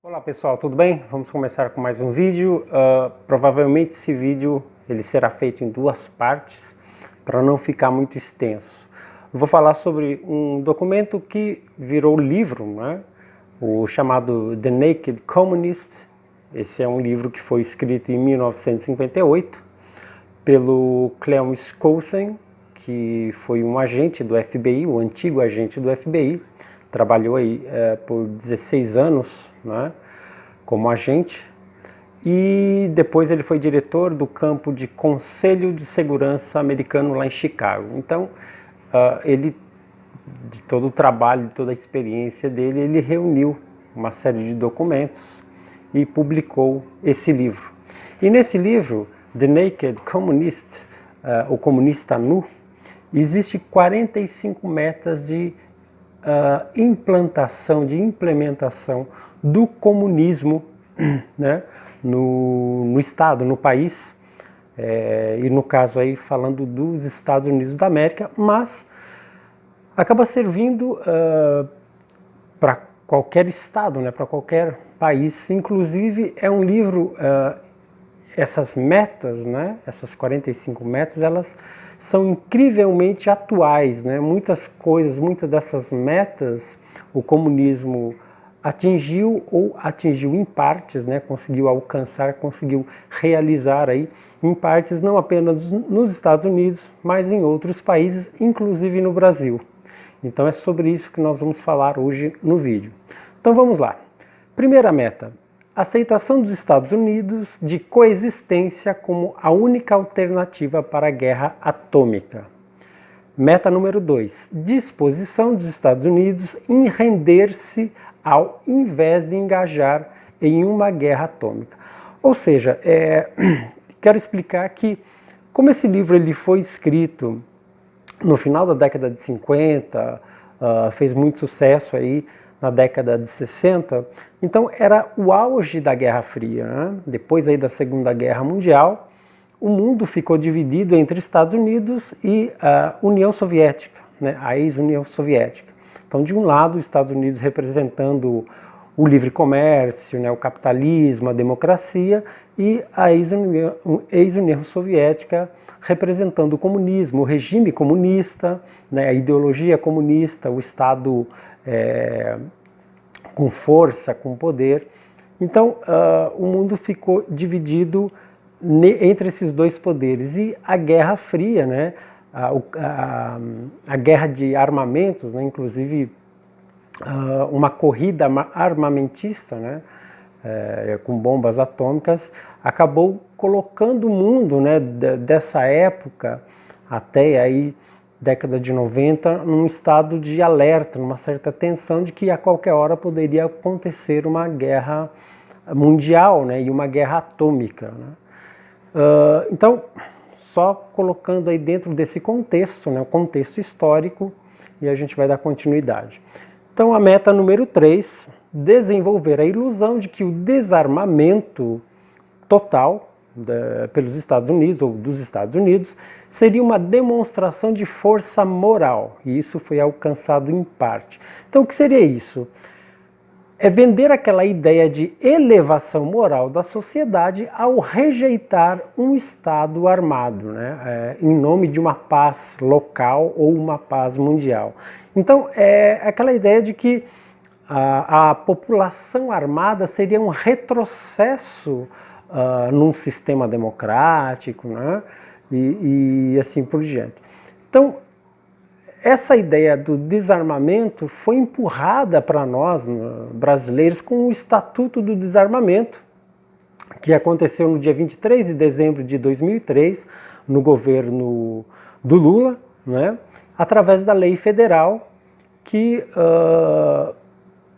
Olá pessoal, tudo bem? Vamos começar com mais um vídeo. Provavelmente esse vídeo ele será feito em duas partes para não ficar muito extenso. Eu vou falar sobre um documento que virou livro, né? O chamado The Naked Communist. Esse é um livro que foi escrito em 1958 pelo Clem Skousen, que foi um agente do FBI, o antigo agente do FBI, trabalhou aí por 16 anos, né, como agente, e depois ele foi diretor do campo de Conselho de Segurança americano lá em Chicago. Então, ele, de todo o trabalho, de toda a experiência dele, ele reuniu uma série de documentos e publicou esse livro. E nesse livro, The Naked Communist, o comunista nu, existe 45 metas de implantação, de implementação do comunismo, né, no Estado, no país, e no caso aí falando dos Estados Unidos da América, mas acaba servindo para qualquer Estado, né, para qualquer país. Inclusive é um livro, essas metas, né, essas 45 metas, elas são incrivelmente atuais, né? Muitas coisas, muitas dessas metas, o comunismo atingiu ou atingiu em partes, né? Conseguiu alcançar, conseguiu realizar aí em partes, não apenas nos Estados Unidos, mas em outros países, inclusive no Brasil. Então é sobre isso que nós vamos falar hoje no vídeo. Então vamos lá. Primeira meta: aceitação dos Estados Unidos de coexistência como a única alternativa para a guerra atômica. Meta número 2, disposição dos Estados Unidos em render-se ao invés de engajar em uma guerra atômica. Ou seja, quero explicar que, como esse livro ele foi escrito no final da década de 50, fez muito sucesso aí na década de 60, então era o auge da Guerra Fria, né? Depois aí da Segunda Guerra Mundial, o mundo ficou dividido entre Estados Unidos e a União Soviética, né? A ex-União Soviética. Então, de um lado, os Estados Unidos representando o livre comércio, né, o capitalismo, a democracia, e a ex-União Soviética representando o comunismo, o regime comunista, né, a ideologia comunista, o Estado com força, com poder. Então, o mundo ficou dividido entre esses dois poderes. E a Guerra Fria, né, a guerra de armamentos, né, inclusive uma corrida armamentista, né, com bombas atômicas, acabou colocando o mundo, né, dessa época até aí década de 90, num estado de alerta, numa certa tensão de que a qualquer hora poderia acontecer uma guerra mundial, né, e uma guerra atômica, né. Então, só colocando aí dentro desse contexto, né, o contexto histórico, e a gente vai dar continuidade. Então, a meta número 3, desenvolver a ilusão de que o desarmamento total pelos Estados Unidos ou dos Estados Unidos seria uma demonstração de força moral, e isso foi alcançado em parte. Então, o que seria isso? É vender aquela ideia de elevação moral da sociedade ao rejeitar um Estado armado, né, em nome de uma paz local ou uma paz mundial. Então, é aquela ideia de que a população armada seria um retrocesso num sistema democrático, né, e assim por diante. Então, essa ideia do desarmamento foi empurrada para nós, brasileiros, com o Estatuto do Desarmamento, que aconteceu no dia 23 de dezembro de 2003, no governo do Lula, né, através da lei federal que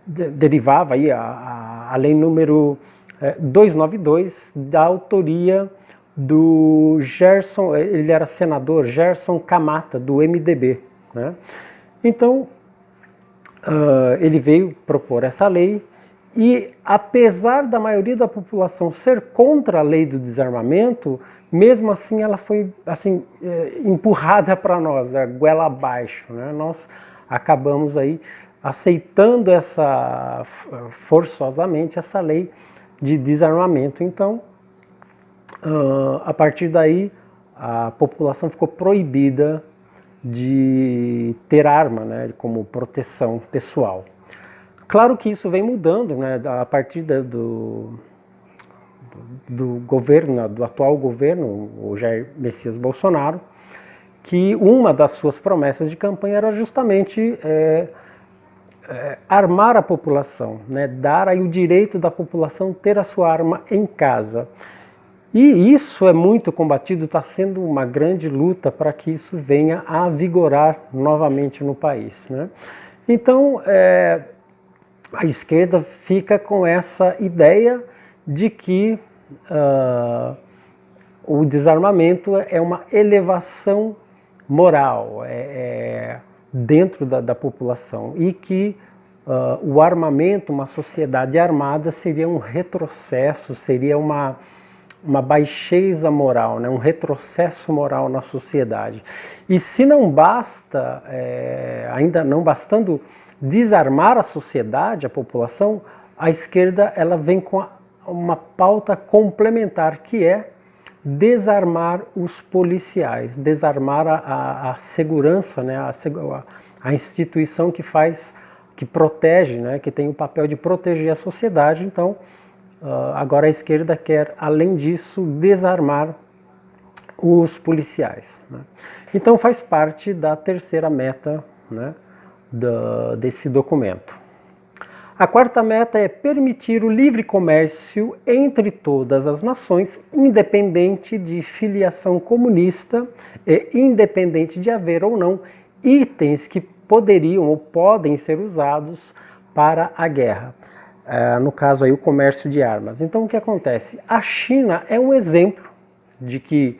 derivava aí a lei número 292, da autoria do Gerson, ele era senador, Gerson Camata, do MDB, né? Então, ele veio propor essa lei e, apesar da maioria da população ser contra a lei do desarmamento, mesmo assim ela foi assim, empurrada para nós, a goela abaixo, né? Nós acabamos aí aceitando forçosamente essa lei de desarmamento. Então, a partir daí, a população ficou proibida de ter arma, né, como proteção pessoal. Claro que isso vem mudando, né, a partir do governo, do atual governo, o Jair Messias Bolsonaro, que uma das suas promessas de campanha era justamente armar a população, né, dar aí o direito da população ter a sua arma em casa. E isso é muito combatido, está sendo uma grande luta para que isso venha a vigorar novamente no país, né? Então, a esquerda fica com essa ideia de que o desarmamento é uma elevação moral dentro da população e que o armamento, uma sociedade armada, seria um retrocesso, seria uma baixeza moral, né? Um retrocesso moral na sociedade. E se não basta, ainda não bastando desarmar a sociedade, a população, a esquerda ela vem com uma pauta complementar, que é desarmar os policiais, desarmar a segurança, né? A instituição que protege, né? Que tem o papel de proteger a sociedade. Então, agora a esquerda quer, além disso, desarmar os policiais, né? Então faz parte da terceira meta, né, desse documento. A quarta meta é permitir o livre comércio entre todas as nações, independente de filiação comunista e independente de haver ou não itens que poderiam ou podem ser usados para a guerra. No caso aí o comércio de armas. Então o que acontece? A China é um exemplo de que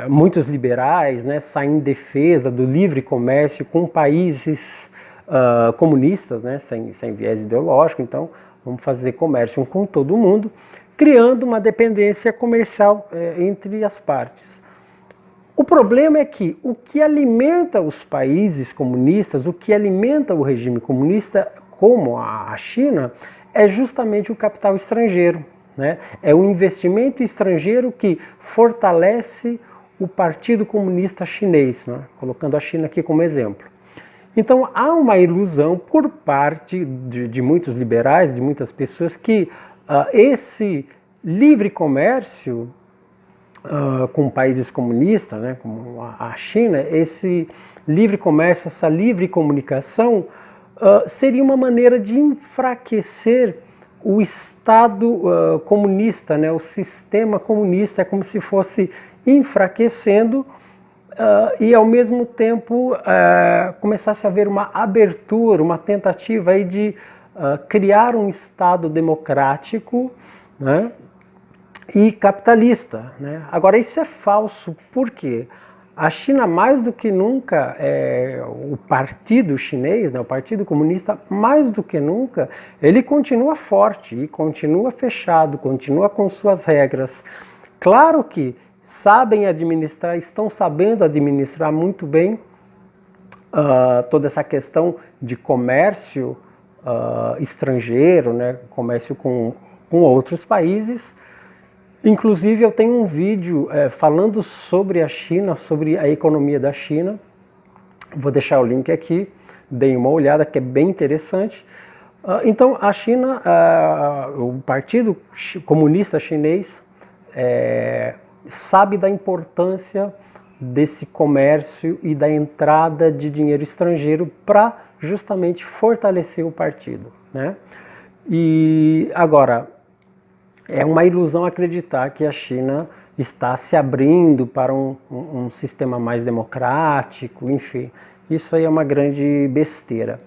muitos liberais, né, saem em defesa do livre comércio com países comunistas, né, sem viés ideológico. Então vamos fazer comércio com todo mundo, criando uma dependência comercial entre as partes. O problema é que o que alimenta os países comunistas, o que alimenta o regime comunista, como a China, é justamente o capital estrangeiro, né? É o investimento estrangeiro que fortalece o Partido Comunista Chinês, né? Colocando a China aqui como exemplo. Então há uma ilusão por parte de muitos liberais, de muitas pessoas, que esse livre comércio com países comunistas, né, como a China, esse livre comércio, essa livre comunicação, seria uma maneira de enfraquecer o Estado comunista, né, o sistema comunista, é como se fosse enfraquecendo e ao mesmo tempo começasse a haver uma abertura, uma tentativa aí de criar um Estado democrático, né, e capitalista, né? Agora isso é falso, por quê? A China, mais do que nunca, o partido chinês, né, o Partido Comunista, mais do que nunca, ele continua forte e continua fechado, continua com suas regras. Claro que sabem administrar, estão sabendo administrar muito bem toda essa questão de comércio estrangeiro, né, comércio com outros países. Inclusive eu tenho um vídeo falando sobre a China, sobre a economia da China. Vou deixar o link aqui, deem uma olhada que é bem interessante. Então a China, o Partido Comunista Chinês sabe da importância desse comércio e da entrada de dinheiro estrangeiro para justamente fortalecer o partido, né? E agora, é uma ilusão acreditar que a China está se abrindo para um sistema mais democrático, enfim. Isso aí é uma grande besteira.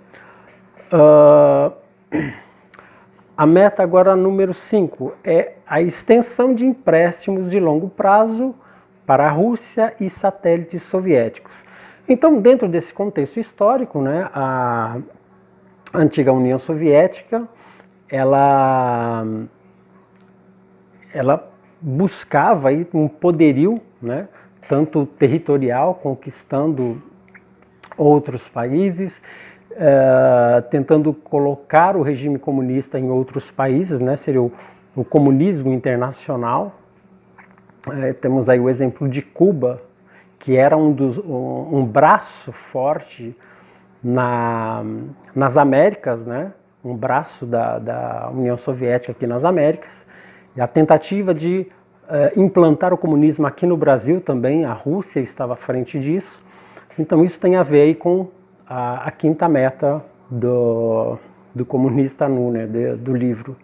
A meta agora número 5 é a extensão de empréstimos de longo prazo para a Rússia e satélites soviéticos. Então, dentro desse contexto histórico, né, a antiga União Soviética, ela buscava aí um poderio, né, tanto territorial, conquistando outros países, tentando colocar o regime comunista em outros países, né? Seria o comunismo internacional. Temos aí o exemplo de Cuba, que era um braço forte nas Américas, né? Um braço da União Soviética aqui nas Américas. E a tentativa de implantar o comunismo aqui no Brasil também, a Rússia estava à frente disso. Então isso tem a ver aí com a quinta meta do comunista Nu, né? Do livro.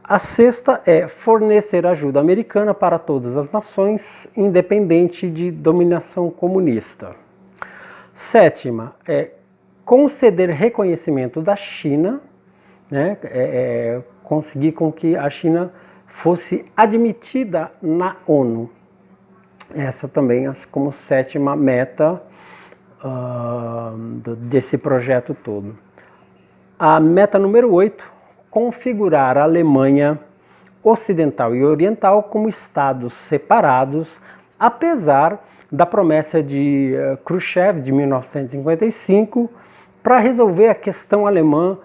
A sexta é fornecer ajuda americana para todas as nações, independente de dominação comunista. Sétima é conceder reconhecimento da China, né, conseguir com que a China fosse admitida na ONU. Essa também como sétima meta desse projeto todo. A meta número 8, configurar a Alemanha Ocidental e Oriental como estados separados, apesar da promessa de Khrushchev de 1955 para resolver a questão alemã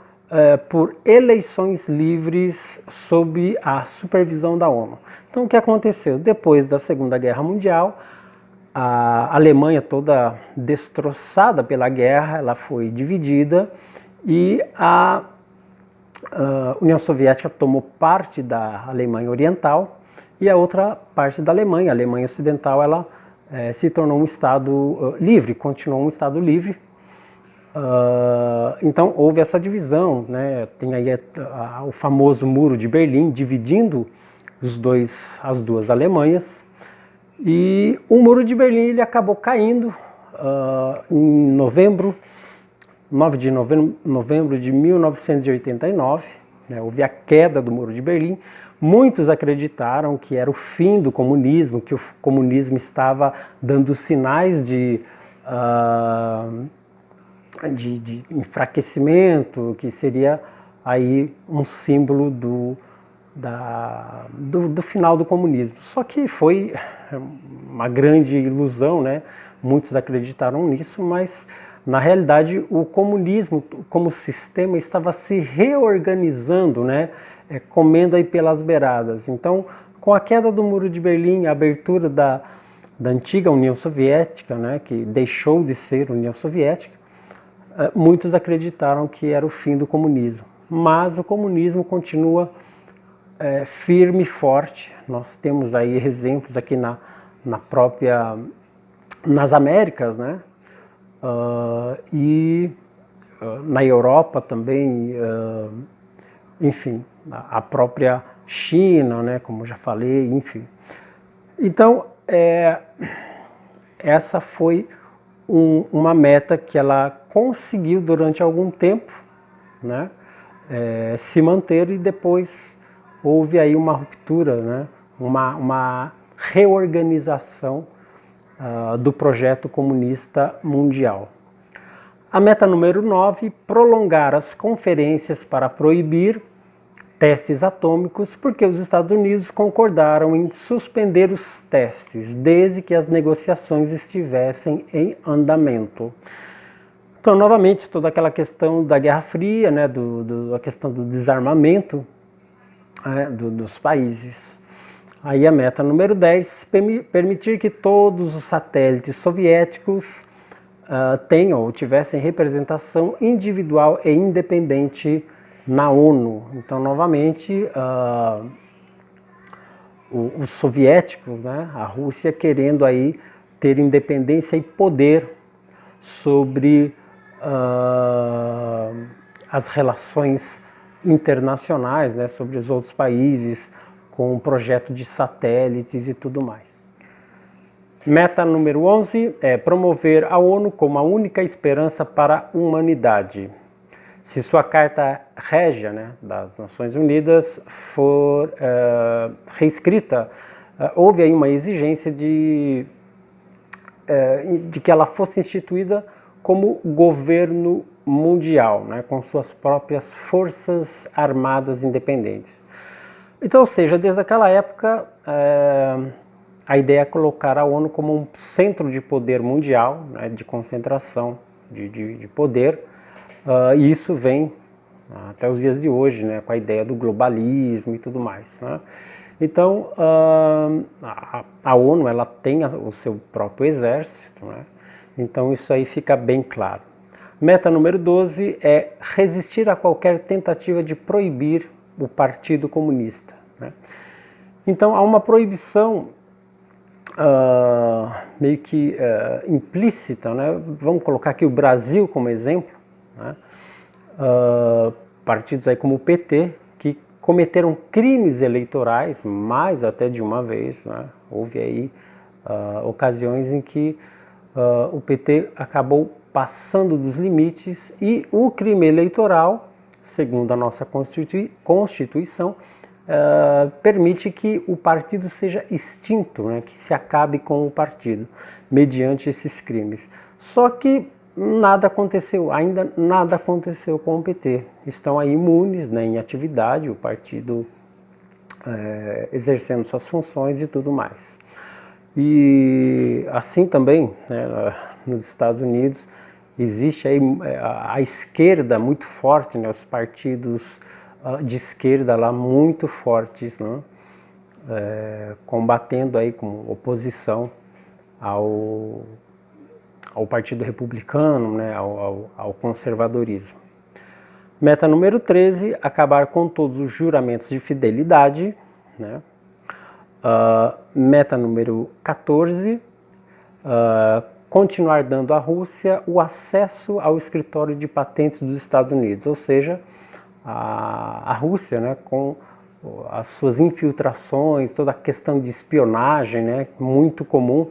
por eleições livres sob a supervisão da ONU. Então o que aconteceu? Depois da Segunda Guerra Mundial, a Alemanha toda destroçada pela guerra, ela foi dividida e a União Soviética tomou parte da Alemanha Oriental e a outra parte da Alemanha, a Alemanha Ocidental, ela se tornou um estado livre, continuou um estado livre. Então houve essa divisão, né? Tem aí o famoso Muro de Berlim dividindo as duas Alemanhas, e o Muro de Berlim ele acabou caindo em 9 de novembro de 1989, né? Houve a queda do Muro de Berlim. Muitos acreditaram que era o fim do comunismo, que o comunismo estava dando sinais de enfraquecimento, que seria aí um símbolo do final do comunismo. Só que foi uma grande ilusão, né? Muitos acreditaram nisso, mas na realidade o comunismo como sistema estava se reorganizando, né? Comendo aí pelas beiradas. Então, com a queda do Muro de Berlim, a abertura da antiga União Soviética, né? Que deixou de ser União Soviética, muitos acreditaram que era o fim do comunismo. Mas o comunismo continua firme e forte. Nós temos aí exemplos aqui nas Américas, né? E na Europa também, enfim, a própria China, né? Como já falei, enfim. Então, essa foi uma meta que ela conseguiu durante algum tempo, né? Se manter, e depois houve aí uma ruptura, né? Uma reorganização do projeto comunista mundial. A meta número 9, prolongar as conferências para proibir testes atômicos, porque os Estados Unidos concordaram em suspender os testes, desde que as negociações estivessem em andamento. Então, novamente, toda aquela questão da Guerra Fria, né, a questão do desarmamento dos países. Aí a meta número 10, permitir que todos os satélites soviéticos tenham ou tivessem representação individual e independente na ONU. Então, novamente, os soviéticos, né, a Rússia querendo aí ter independência e poder sobre as relações internacionais, né, sobre os outros países, com o projeto de satélites e tudo mais. Meta número 11 é promover a ONU como a única esperança para a humanidade. Se sua Carta Régia, né, das Nações Unidas for reescrita, houve aí uma exigência de que ela fosse instituída como governo mundial, né, com suas próprias forças armadas independentes. Então, ou seja, desde aquela época, a ideia é colocar a ONU como um centro de poder mundial, né, de concentração de poder, E isso vem até os dias de hoje, né, com a ideia do globalismo e tudo mais, né? Então, a ONU ela tem o seu próprio exército, né? Então isso aí fica bem claro. Meta número 12 é resistir a qualquer tentativa de proibir o Partido Comunista, né? Então há uma proibição meio que implícita, né? Vamos colocar aqui o Brasil como exemplo, né? Partidos aí como o PT, que cometeram crimes eleitorais mais até de uma vez, né? Houve aí ocasiões em que o PT acabou passando dos limites e o crime eleitoral, segundo a nossa Constituição, permite que o partido seja extinto, né? Que se acabe com o partido, mediante esses crimes. Só que nada aconteceu, ainda nada aconteceu com o PT. Estão aí imunes, né, em atividade, o partido exercendo suas funções e tudo mais. E assim também, né, nos Estados Unidos, existe aí a esquerda muito forte, né, os partidos de esquerda lá muito fortes, né, combatendo aí com oposição ao Partido Republicano, né, ao conservadorismo. Meta número 13, acabar com todos os juramentos de fidelidade, né? Meta número 14, continuar dando à Rússia o acesso ao escritório de patentes dos Estados Unidos, ou seja, a Rússia, né, com as suas infiltrações, toda a questão de espionagem, né, muito comum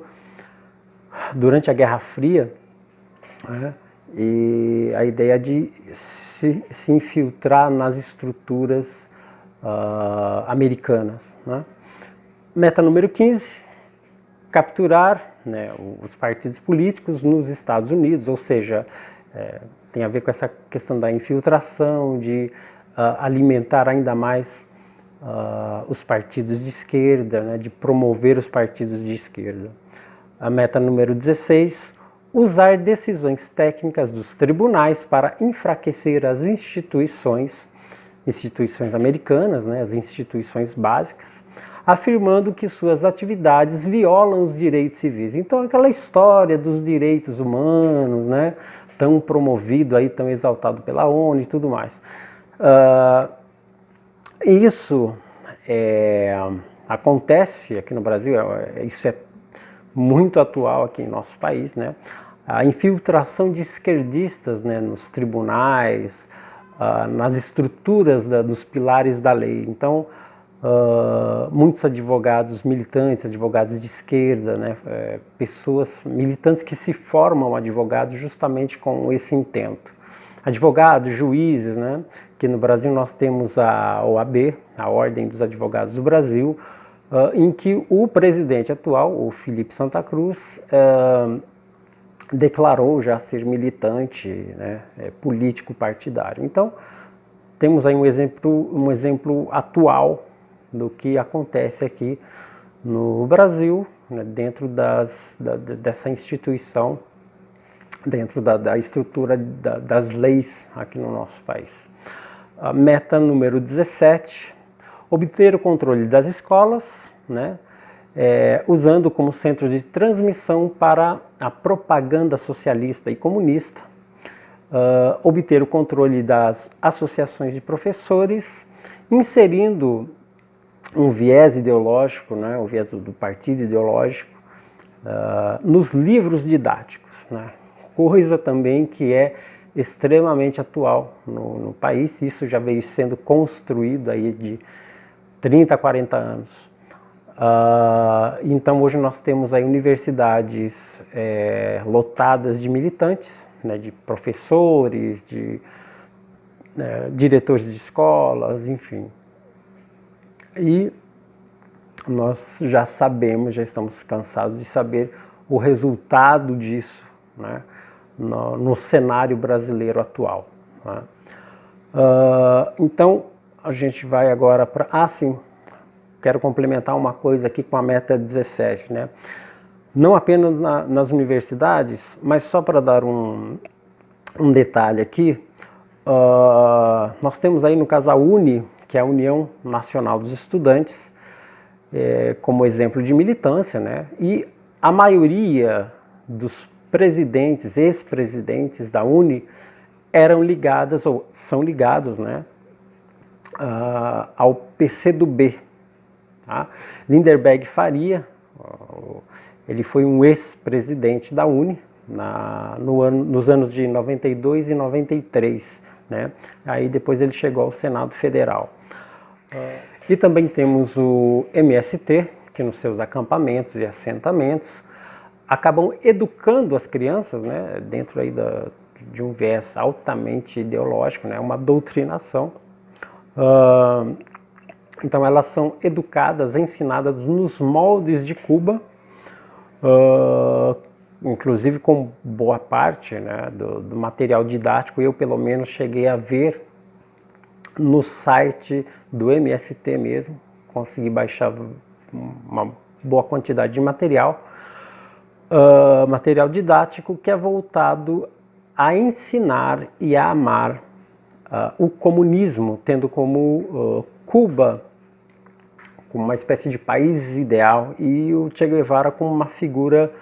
durante a Guerra Fria, né, e a ideia de se infiltrar nas estruturas americanas, né. Meta número 15, capturar, né, os partidos políticos nos Estados Unidos, ou seja, tem a ver com essa questão da infiltração, de alimentar ainda mais os partidos de esquerda, né, de promover os partidos de esquerda. A meta número 16, usar decisões técnicas dos tribunais para enfraquecer as instituições americanas, né, as instituições básicas, afirmando que suas atividades violam os direitos civis. Então, aquela história dos direitos humanos, né, tão promovido aí, tão exaltado pela ONU e tudo mais. Isso acontece aqui no Brasil, isso é muito atual aqui em nosso país, né? A infiltração de esquerdistas, né, nos tribunais, nas estruturas dos pilares da lei. Então, muitos advogados militantes, advogados de esquerda, né, pessoas militantes que se formam advogados justamente com esse intento. Advogados, juízes, né, que no Brasil nós temos a OAB, a Ordem dos Advogados do Brasil, em que o presidente atual, o Felipe Santa Cruz, declarou já ser militante, né, político partidário. Então, temos aí um exemplo atual do que acontece aqui no Brasil, né, dentro dessa instituição, dentro da estrutura das leis aqui no nosso país. A meta número 17, obter o controle das escolas, né, usando como centro de transmissão para a propaganda socialista e comunista, obter o controle das associações de professores, inserindo um viés ideológico, né, o viés do partido ideológico, nos livros didáticos, né, coisa também que é extremamente atual no país. Isso já veio sendo construído aí de 30 a 40 anos. Então hoje nós temos aí universidades lotadas de militantes, né, de professores, de diretores de escolas, enfim. E nós já sabemos, já estamos cansados de saber o resultado disso, né, no cenário brasileiro atual, né. Então a gente vai agora para... sim, quero complementar uma coisa aqui com a meta 17, né? Não apenas nas universidades, mas só para dar um detalhe aqui, Nós temos aí, no caso, a UNE, que é a União Nacional dos Estudantes, como exemplo de militância, né? E a maioria dos presidentes, ex-presidentes da UNE, eram ligadas, ou são ligados, né, ao PCdoB. Tá? Lindenberg Faria, ele foi um ex-presidente da UNE nos anos de 92 e 93. Né? Aí depois ele chegou ao Senado Federal. E também temos o MST, que nos seus acampamentos e assentamentos acabam educando as crianças, né, dentro aí de um viés altamente ideológico, né, uma doutrinação. Então elas são educadas, ensinadas nos moldes de Cuba, inclusive com boa parte, né, do material didático, eu pelo menos cheguei a ver no site do MST mesmo, consegui baixar uma boa quantidade de material, material didático que é voltado a ensinar e a amar o comunismo, tendo como Cuba como uma espécie de país ideal e o Che Guevara como uma figura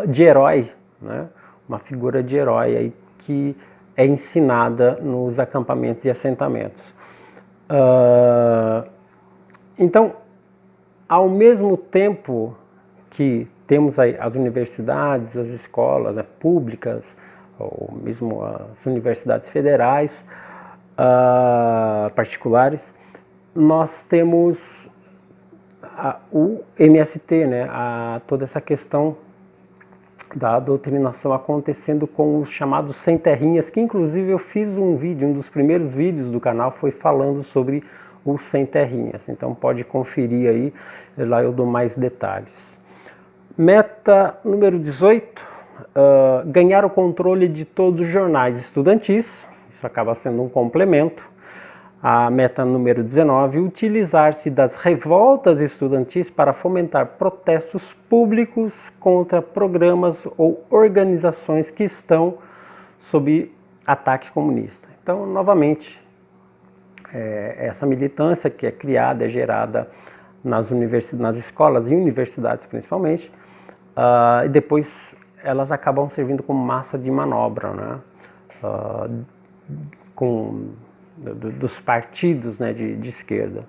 de herói, né? Uma figura de herói aí que é ensinada nos acampamentos e assentamentos. Então, ao mesmo tempo que temos aí as universidades, as escolas, né, públicas, ou mesmo as universidades federais, particulares, nós temos o MST, né, toda essa questão da doutrinação acontecendo com os chamados sem terrinhas, que inclusive eu fiz um vídeo, um dos primeiros vídeos do canal foi falando sobre os sem terrinhas, então pode conferir aí, lá eu dou mais detalhes. Meta número 18, ganhar o controle de todos os jornais estudantis, isso acaba sendo um complemento. A meta número 19, utilizar-se das revoltas estudantis para fomentar protestos públicos contra programas ou organizações que estão sob ataque comunista. Então, novamente, essa militância que é criada, é gerada nas escolas e universidades principalmente, e depois elas acabam servindo como massa de manobra, né? Dos partidos, né, de esquerda.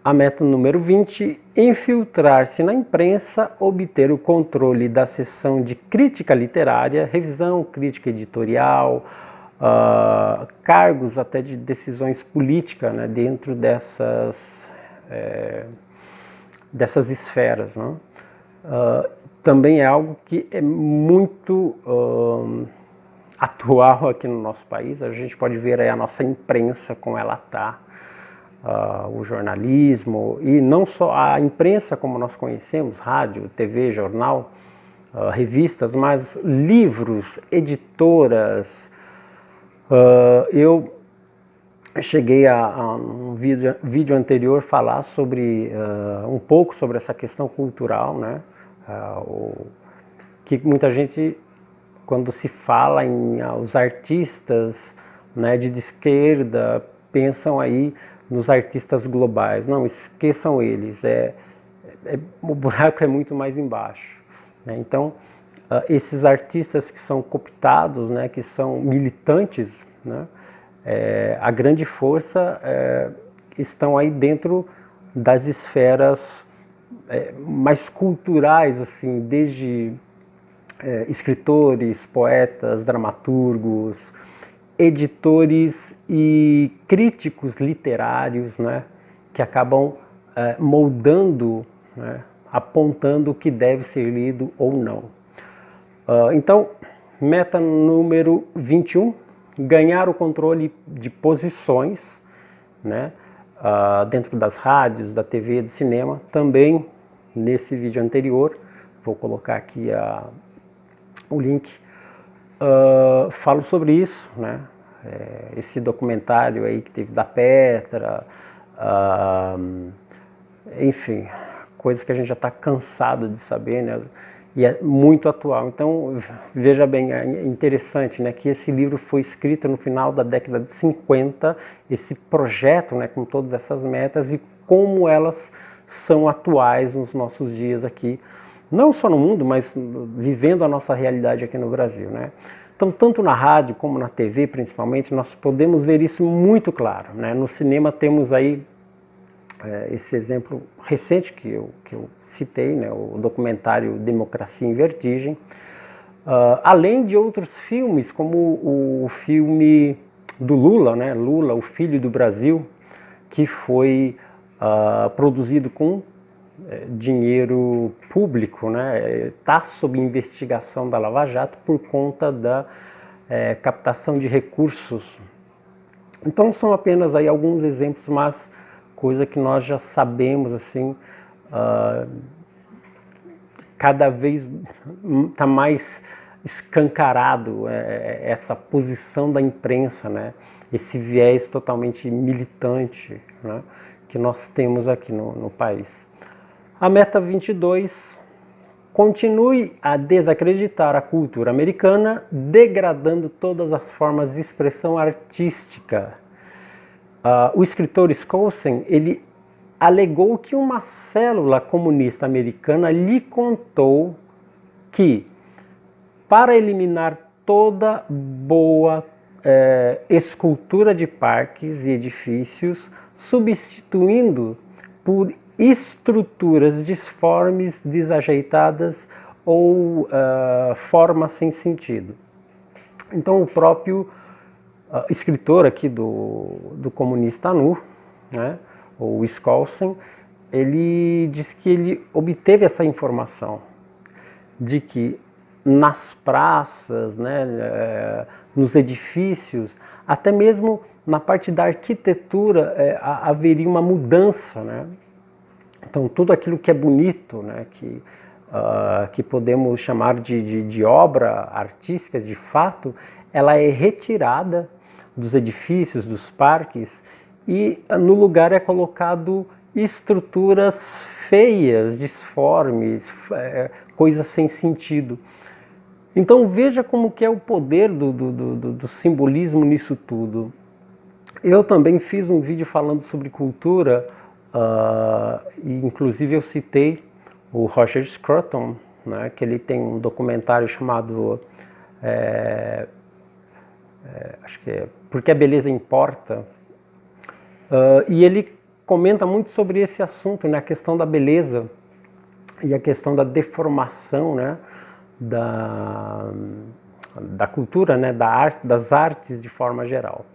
A meta número 20, infiltrar-se na imprensa, obter o controle da seção de crítica literária, revisão, crítica editorial, cargos até de decisões políticas, né, dentro dessas esferas. Né? Também é algo que é muito atual aqui no nosso país. A gente pode ver aí a nossa imprensa, como ela está, o jornalismo, e não só a imprensa como nós conhecemos, rádio, TV, jornal, revistas, mas livros, editoras. Eu cheguei a um vídeo anterior falar sobre um pouco sobre essa questão cultural, né? Que muita gente, quando se fala em os artistas, né, de esquerda, pensam aí nos artistas globais. Não, esqueçam eles, o buraco é muito mais embaixo. Né? Então, esses artistas que são cooptados, né, que são militantes, né, a grande força estão aí dentro das esferas mais culturais, assim, desde escritores, poetas, dramaturgos, editores e críticos literários, né, que acabam moldando, né, apontando o que deve ser lido ou não. Então, meta número 21, ganhar o controle de posições, né, dentro das rádios, da TV, do cinema. Também nesse vídeo anterior, vou colocar aqui o link, falo sobre isso, né? Esse documentário aí que teve da Petra, enfim, coisa que a gente já está cansado de saber, né? e é muito atual. Então, veja bem, é interessante, né, que esse livro foi escrito no final da década de 50, esse projeto, né, com todas essas metas e como elas são atuais nos nossos dias aqui, não só no mundo, mas vivendo a nossa realidade aqui no Brasil, né. Então, tanto na rádio como na TV, principalmente, nós podemos ver isso muito claro, né. No cinema temos aí esse exemplo recente que eu citei, né, o documentário Democracia em Vertigem, além de outros filmes, como o filme do Lula, né, Lula, o Filho do Brasil, que foi produzido com dinheiro público, né, está sob investigação da Lava Jato por conta da captação de recursos. Então são apenas aí alguns exemplos, mas coisa que nós já sabemos, assim, cada vez está mais escancarado essa posição da imprensa, né? Esse viés totalmente militante, né, que nós temos aqui no país. A meta 22, continue a desacreditar a cultura americana, degradando todas as formas de expressão artística. O escritor Skousen, ele alegou que uma célula comunista americana lhe contou que, para eliminar toda boa escultura de parques e edifícios, substituindo por estruturas disformes, desajeitadas ou formas sem sentido. Então o próprio escritor aqui do Comunista Nu, né, o Skousen, ele diz que ele obteve essa informação de que nas praças, né, nos edifícios, até mesmo na parte da arquitetura haveria uma mudança, né? Então tudo aquilo que é bonito, né, que podemos chamar de obra artística, de fato, ela é retirada dos edifícios, dos parques, e no lugar é colocado estruturas feias, disformes, coisas sem sentido. Então veja como que é o poder do simbolismo nisso tudo. Eu também fiz um vídeo falando sobre cultura, e inclusive eu citei o Roger Scruton, né, que ele tem um documentário chamado acho que é Porque a Beleza Importa, e ele comenta muito sobre esse assunto, né, a questão da beleza e a questão da deformação, né, da cultura, né, das artes de forma geral.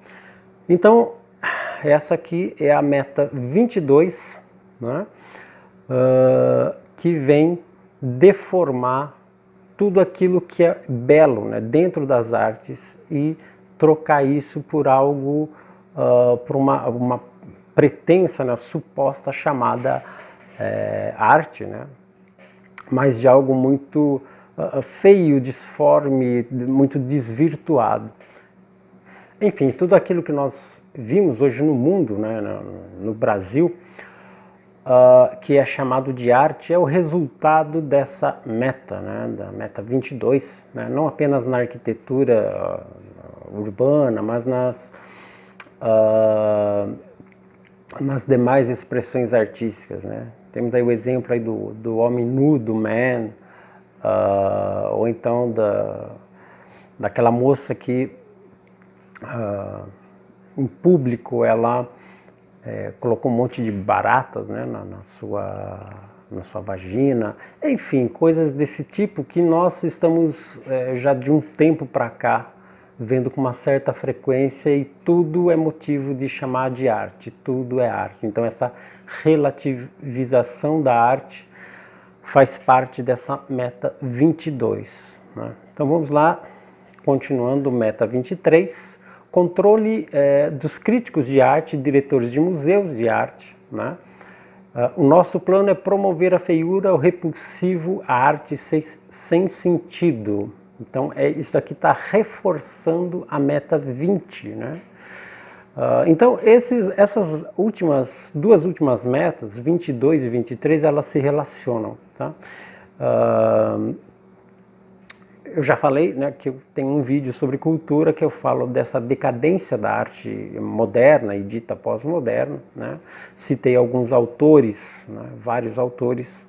Então, essa aqui é a meta 22, né, que vem deformar tudo aquilo que é belo, né, dentro das artes e trocar isso por algo, por uma pretensa, né, suposta chamada arte, né, mas de algo muito feio, disforme, muito desvirtuado. Enfim, tudo aquilo que nós vimos hoje no mundo, né, no Brasil, que é chamado de arte, é o resultado dessa meta, né, da meta 22, né, não apenas na arquitetura urbana, mas nas demais expressões artísticas, né. Temos aí o exemplo aí do homem nu, do man, ou então daquela moça que em público ela colocou um monte de baratas, né, na sua vagina, enfim, coisas desse tipo que nós estamos já de um tempo para cá vendo com uma certa frequência, e tudo é motivo de chamar de arte, tudo é arte. Então essa relativização da arte faz parte dessa meta 22, né? Então vamos lá, continuando, meta 23, controle dos críticos de arte, diretores de museus de arte, né? O nosso plano é promover a feiura, o repulsivo, a arte sem sentido. Então isso aqui está reforçando a meta 20, né? Então essas duas últimas metas, 22 e 23, elas se relacionam, tá? Eu já falei, né, que eu tenho um vídeo sobre cultura que eu falo dessa decadência da arte moderna e dita pós-moderna, né? Citei alguns autores, né, vários autores,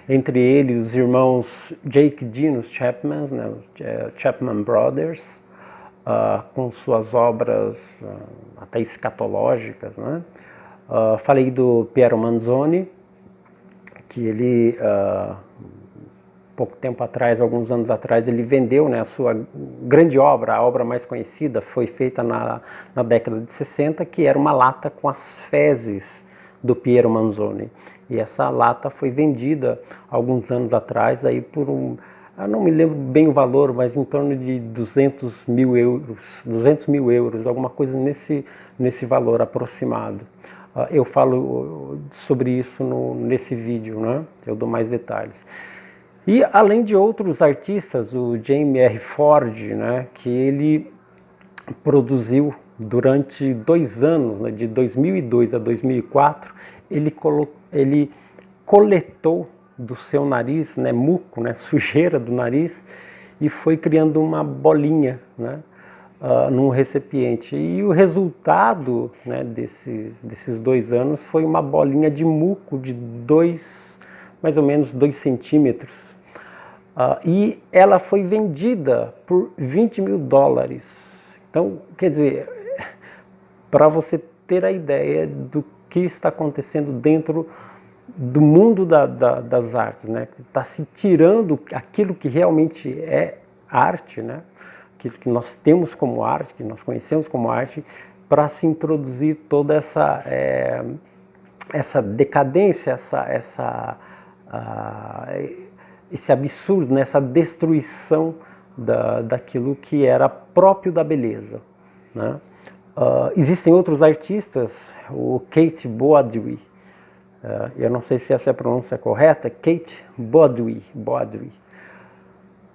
entre eles os irmãos Jake Dinos Chapman, né, Chapman Brothers, com suas obras até escatológicas, né? Falei do Piero Manzoni, que ele pouco tempo atrás, alguns anos atrás, ele vendeu, né, a sua grande obra, a obra mais conhecida, foi feita na década de 60, que era uma lata com as fezes do Piero Manzoni. E essa lata foi vendida alguns anos atrás aí por eu não me lembro bem o valor, mas em torno de 200 mil euros, alguma coisa nesse valor aproximado. Eu falo sobre isso nesse vídeo, né? Eu dou mais detalhes. E além de outros artistas, o James R. Ford, né, que ele produziu durante 2 anos, né, de 2002 a 2004, ele coletou do seu nariz, né, muco, né, sujeira do nariz, e foi criando uma bolinha, né, num recipiente. E o resultado, né, desses 2 anos foi uma bolinha de muco de mais ou menos 2 centímetros. E ela foi vendida por 20 mil dólares. Então, quer dizer, para você ter a ideia do que está acontecendo dentro do mundo das artes, né? Está se tirando aquilo que realmente é arte, né? Aquilo que nós temos como arte, que nós conhecemos como arte, para se introduzir toda essa decadência, esse absurdo, né? Essa destruição daquilo que era próprio da beleza, né? Existem outros artistas, o Kate Boudiry, eu não sei se essa é a pronúncia correta, Kate Boudiry.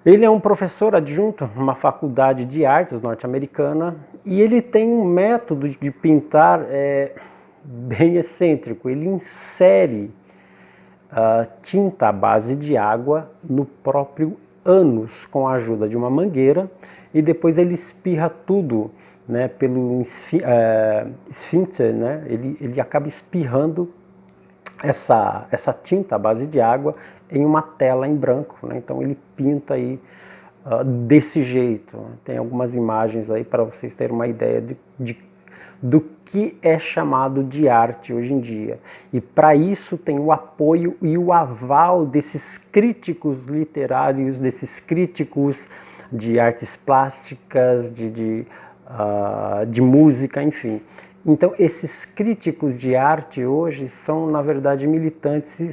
Ele é um professor adjunto numa faculdade de artes norte-americana e ele tem um método de pintar bem excêntrico. Ele insere tinta à base de água no próprio ânus com a ajuda de uma mangueira e depois ele espirra tudo, né, pelo esfíncter, né? Ele acaba espirrando essa tinta à base de água em uma tela em branco, né? Então ele pinta aí desse jeito. Tem algumas imagens aí para vocês terem uma ideia do que é chamado de arte hoje em dia. E para isso tem o apoio e o aval desses críticos literários, desses críticos de artes plásticas, de música, enfim. Então esses críticos de arte hoje são, na verdade, militantes e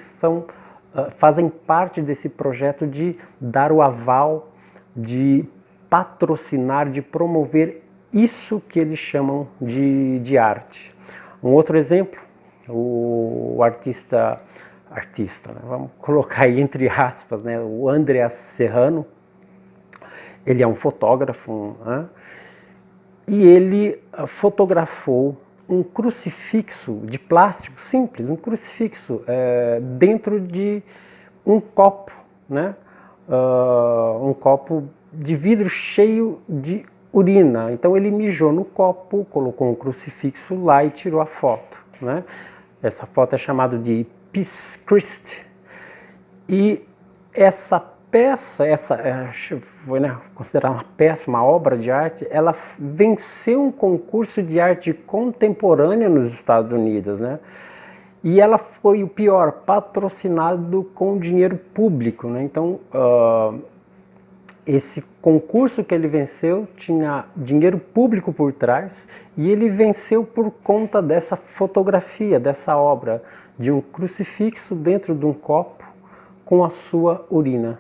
fazem parte desse projeto de dar o aval, de patrocinar, de promover isso que eles chamam de arte. Um outro exemplo, o artista, né, vamos colocar aí entre aspas, né, o Andreas Serrano. Ele é um fotógrafo, né, e ele fotografou um crucifixo de plástico simples, um crucifixo dentro de um copo, né, um copo de vidro cheio de urina. Então ele mijou no copo, colocou um crucifixo lá e tirou a foto, né? Essa foto é chamada de Peace Christ. E essa peça, foi, né, considerada uma peça, uma obra de arte, ela venceu um concurso de arte contemporânea nos Estados Unidos, né? E ela foi, o pior, patrocinado com dinheiro público, né? Então, esse concurso que ele venceu tinha dinheiro público por trás e ele venceu por conta dessa fotografia, dessa obra, de um crucifixo dentro de um copo com a sua urina,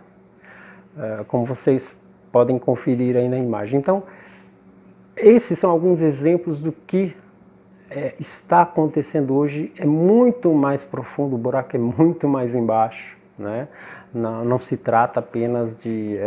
como vocês podem conferir aí na imagem. Então, esses são alguns exemplos do que está acontecendo hoje. É muito mais profundo, o buraco é muito mais embaixo, né? Não se trata apenas de...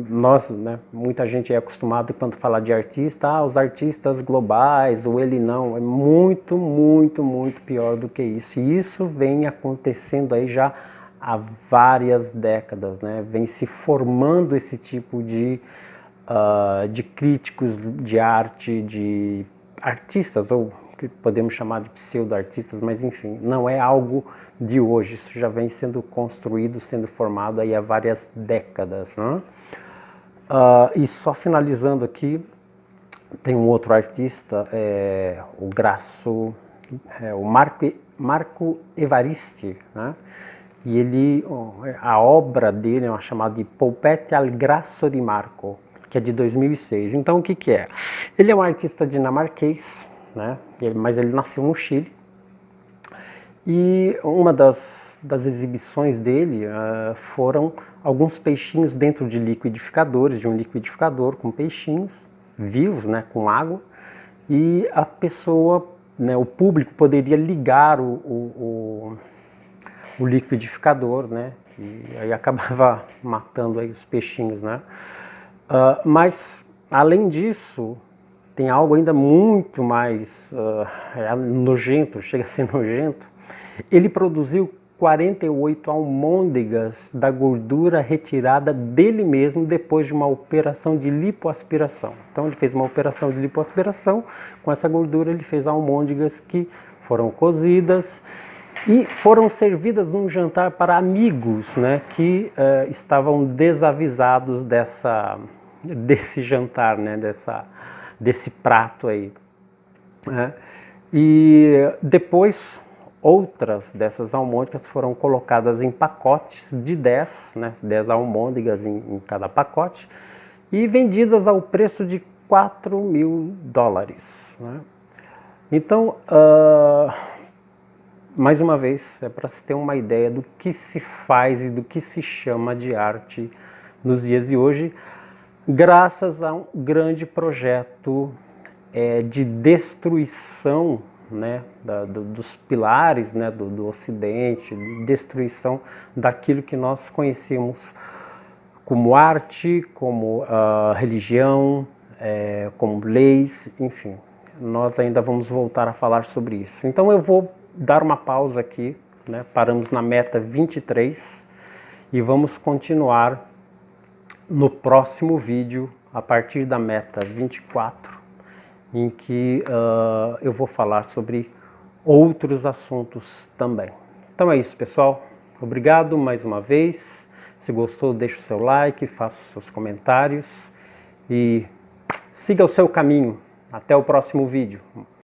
nós, né, muita gente é acostumada quando fala de artista, os artistas globais, ou ele não, é muito, muito, muito pior do que isso. E isso vem acontecendo aí já há várias décadas, né? Vem se formando esse tipo de críticos de arte, de artistas, ou que podemos chamar de pseudo-artistas, mas enfim, não é algo de hoje, isso já vem sendo construído, sendo formado aí há várias décadas, né? E só finalizando aqui, tem um outro artista, o Grasso, o Marco Evaristi, né? E ele, a obra dele é uma chamada de Polpette al Grasso di Marco, que é de 2006. Então o que que é? Ele é um artista dinamarquês, né? Mas ele nasceu no Chile. E uma das exibições dele foram alguns peixinhos dentro de liquidificadores, de um liquidificador com peixinhos vivos, né, com água, e a pessoa, né, o público poderia ligar o liquidificador, né, e aí acabava matando aí os peixinhos, né. Mas, além disso, tem algo ainda muito mais nojento, chega a ser nojento. Ele produziu 48 almôndegas da gordura retirada dele mesmo depois de uma operação de lipoaspiração. Então ele fez uma operação de lipoaspiração, com essa gordura ele fez almôndegas que foram cozidas e foram servidas num jantar para amigos, né, que estavam desavisados desse jantar, né, desse prato aí, né? E depois outras dessas almôndegas foram colocadas em pacotes de 10, né, 10 almôndegas em cada pacote, e vendidas ao preço de $4.000, né? Então, mais uma vez, é para se ter uma ideia do que se faz e do que se chama de arte nos dias de hoje, graças a um grande projeto de destruição, né, dos pilares, né, do Ocidente, de destruição daquilo que nós conhecemos como arte, como religião, como leis, enfim. Nós ainda vamos voltar a falar sobre isso. Então eu vou dar uma pausa aqui, né, paramos na meta 23 e vamos continuar no próximo vídeo, a partir da meta 24, em que eu vou falar sobre outros assuntos também. Então é isso, pessoal. Obrigado mais uma vez. Se gostou, deixe o seu like, faça os seus comentários e siga o seu caminho. Até o próximo vídeo.